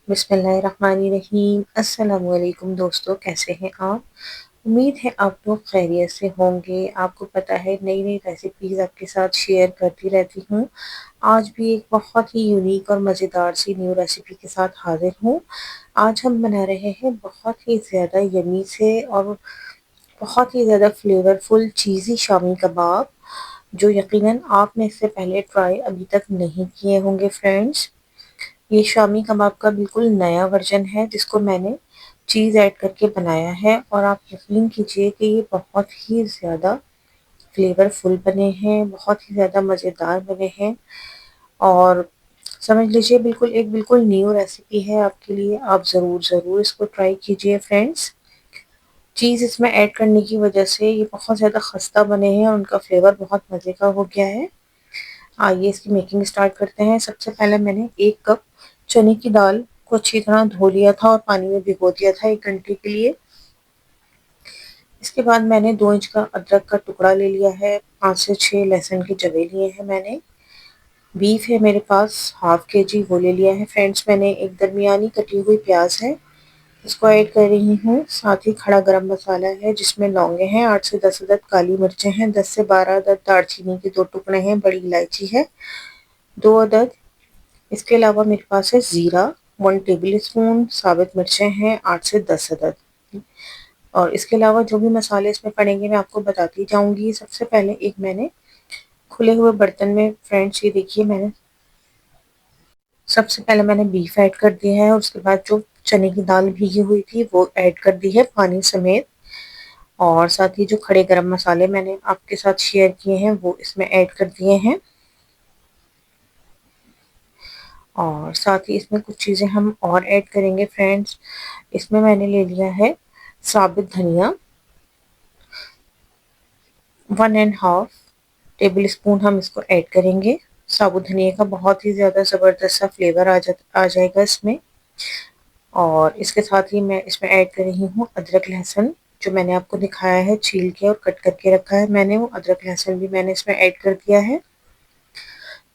बिस्मिल्लाहिर्रहमानिर्रहीम। अस्सलाम वालेकुम दोस्तों, कैसे हैं आप? उम्मीद है आप लोग खैरियत से होंगे। आपको पता है नई नई रेसिपीज़ आपके साथ शेयर करती रहती हूँ। आज भी एक बहुत ही यूनिक और मज़ेदार सी न्यू रेसिपी के साथ हाजिर हूँ। आज हम बना रहे हैं बहुत ही ज़्यादा यमी से और बहुत ही ज़्यादा फ्लेवरफुल चीज़ी शामी कबाब, जो यकीनन आपने इससे पहले ट्राई अभी तक नहीं किए होंगे फ्रेंड्स। ये शामी कबाब का बिल्कुल नया वर्जन है जिसको मैंने चीज़ ऐड करके बनाया है, और आप यकीन कीजिए कि ये बहुत ही ज़्यादा फ्लेवरफुल बने हैं, बहुत ही ज़्यादा मज़ेदार बने हैं। और समझ लीजिए बिल्कुल न्यू रेसिपी है आपके लिए। आप ज़रूर इसको ट्राई कीजिए फ्रेंड्स। चीज़ इसमें ऐड करने की वजह से ये बहुत ज़्यादा खस्ता बने हैं और उनका फ्लेवर बहुत मज़े का हो गया है। आइए इसकी मेकिंग स्टार्ट करते हैं। सबसे पहले मैंने 1 कप चने की दाल को अच्छी तरह धो लिया था और पानी में भिगो दिया था 1 घंटे के लिए। इसके बाद मैंने 2 इंच का अदरक का टुकड़ा ले लिया है, 5 से 6 लहसुन के जवे लिए हैं मैंने। बीफ है मेरे पास हाफ केजी, वो ले लिया है फ्रेंड्स मैंने। एक दरमियानी कटी हुई प्याज है, इसको ऐड कर रही हूँ। साथ ही खड़ा गरम मसाला है जिसमें लौंगे हैं 8 से 10 अदद, काली मिर्चें हैं 10 से 12 अदद, दालचीनी के 2 टुकड़े हैं, बड़ी इलायची है 2 अदद। इसके अलावा मेरे पास है ज़ीरा 1 टेबल स्पून, साबित मिर्चें हैं 8 से 10 अदद। और इसके अलावा जो भी मसाले इसमें पड़ेंगे मैं आपको बताती जाऊंगी। सबसे पहले एक मैंने खुले हुए बर्तन में फ्रेंड्स, ये देखिए, मैंने सबसे पहले मैंने बीफ ऐड कर दिया है, और उसके बाद जो चने की दाल भीगी हुई थी वो ऐड कर दी है पानी समेत। और साथ ही जो खड़े गरम मसाले मैंने आपके साथ शेयर किए हैं वो इसमें ऐड कर दिए हैं। और साथ ही इसमें कुछ चीज़ें हम और ऐड करेंगे फ्रेंड्स। इसमें मैंने ले लिया है साबित धनिया 1 1/2 टेबल स्पून, हम इसको ऐड करेंगे। साबुत धनिया का बहुत ही ज़्यादा ज़बरदस्त सा फ्लेवर आ जाएगा इसमें। और इसके साथ ही मैं इसमें ऐड कर रही हूँ अदरक लहसुन, जो मैंने आपको दिखाया है छील के और कट करके रखा है मैंने। वो अदरक लहसुन भी मैंने इसमें ऐड कर दिया है।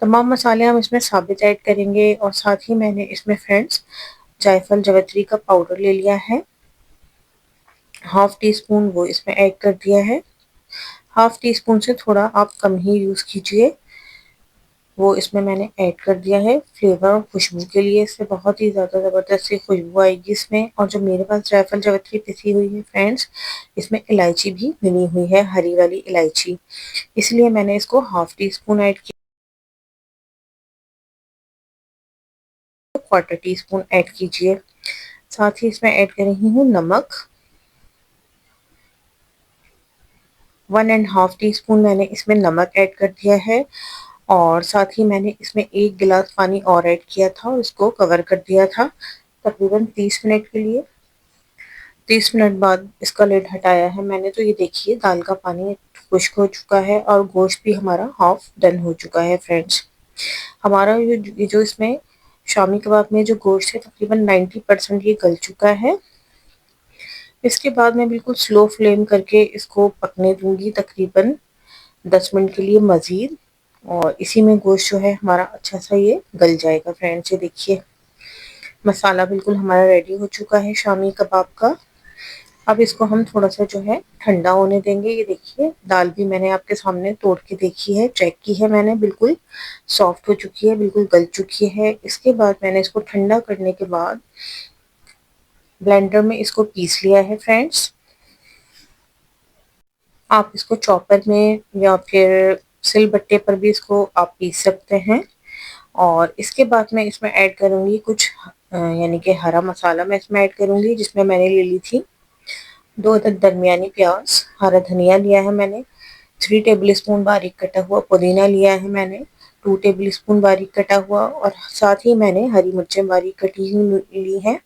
तमाम मसाले हम इसमें साबित ऐड करेंगे। और साथ ही मैंने इसमें फ्रेंड्स जायफल जवित्री का पाउडर ले लिया है, हाफ टी स्पून, वो इसमें ऐड कर दिया है। हाफ टी स्पून से थोड़ा आप कम ही यूज़ कीजिए, वो इसमें मैंने ऐड कर दिया है फ्लेवर और खुशबू के लिए। इससे बहुत ही ज़्यादा ज़बरदस्त सी खुशबू आएगी इसमें। और जो मेरे पास जायफल जवित्री पिसी हुई है फ्रेंड्स, इसमें इलायची भी मिली हुई है, हरी वाली इलायची, इसलिए मैंने इसको हाफ टी स्पून ऐड किया। 1/4 टी स्पून ऐड कीजिए। साथ ही इसमें ऐड कर रही हूँ नमक 1 1/2 टी स्पून, मैंने इसमें नमक ऐड कर दिया है। और साथ ही मैंने इसमें 1 गिलास पानी और ऐड किया था और इसको कवर कर दिया था तकरीबन 30 मिनट के लिए। 30 मिनट बाद इसका लिड हटाया है मैंने, तो ये देखिए दाल का पानी खुश्क हो चुका है और गोश्त भी हमारा हाफ डन हो चुका है फ्रेंड्स। हमारा ये जो इसमें शामी कबाब में जो गोश्त है तकरीबन 90% ये गल चुका है। इसके बाद मैं बिल्कुल स्लो फ्लेम करके इसको पकने दूंगी तकरीबन 10 मिनट के लिए मज़ीद। और इसी में गोश्त जो है हमारा अच्छा सा ये गल जाएगा फ्रेंड्स। ये देखिए मसाला बिल्कुल हमारा रेडी हो चुका है शामी कबाब का। अब इसको हम थोड़ा सा जो है ठंडा होने देंगे। ये देखिए दाल भी मैंने आपके सामने तोड़ के देखी है, चेक की है मैंने, बिल्कुल सॉफ्ट हो चुकी है, बिल्कुल गल चुकी है। इसके बाद मैंने इसको ठंडा करने के बाद ब्लेंडर में इसको पीस लिया है फ्रेंड्स। आप इसको चॉपर में या फिर सिलबट्टे पर भी इसको आप पीस सकते हैं। और इसके बाद मैं इसमें ऐड करूँगी कुछ यानी कि हरा मसाला मैं इसमें ऐड करूँगी, जिसमें मैंने ले ली थी 2 अदद दरमियानी प्याज, हरा धनिया लिया है मैंने, 3 टेबल स्पून बारीक कटा हुआ पुदीना लिया है मैंने, 2 टेबल स्पून बारीक कटा हुआ, और साथ ही मैंने हरी मिर्चें बारीक कटी हुई ली है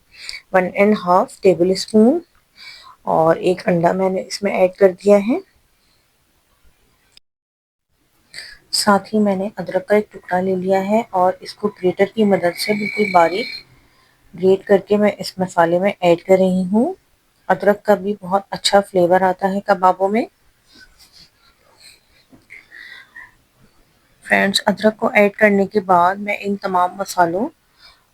1 1/2 टेबल स्पून। और 1 अंडा मैंने इसमें ऐड कर दिया है। साथ ही मैंने अदरक का एक टुकड़ा ले लिया है और इसको ग्रेटर की मदद से बिल्कुल बारीक ग्रेट करके मैं इस मसाले में ऐड कर रही हूँ। अदरक का भी बहुत अच्छा फ्लेवर आता है कबाबों में। फ्रेंड्स अदरक को ऐड करने के बाद मैं इन तमाम मसालों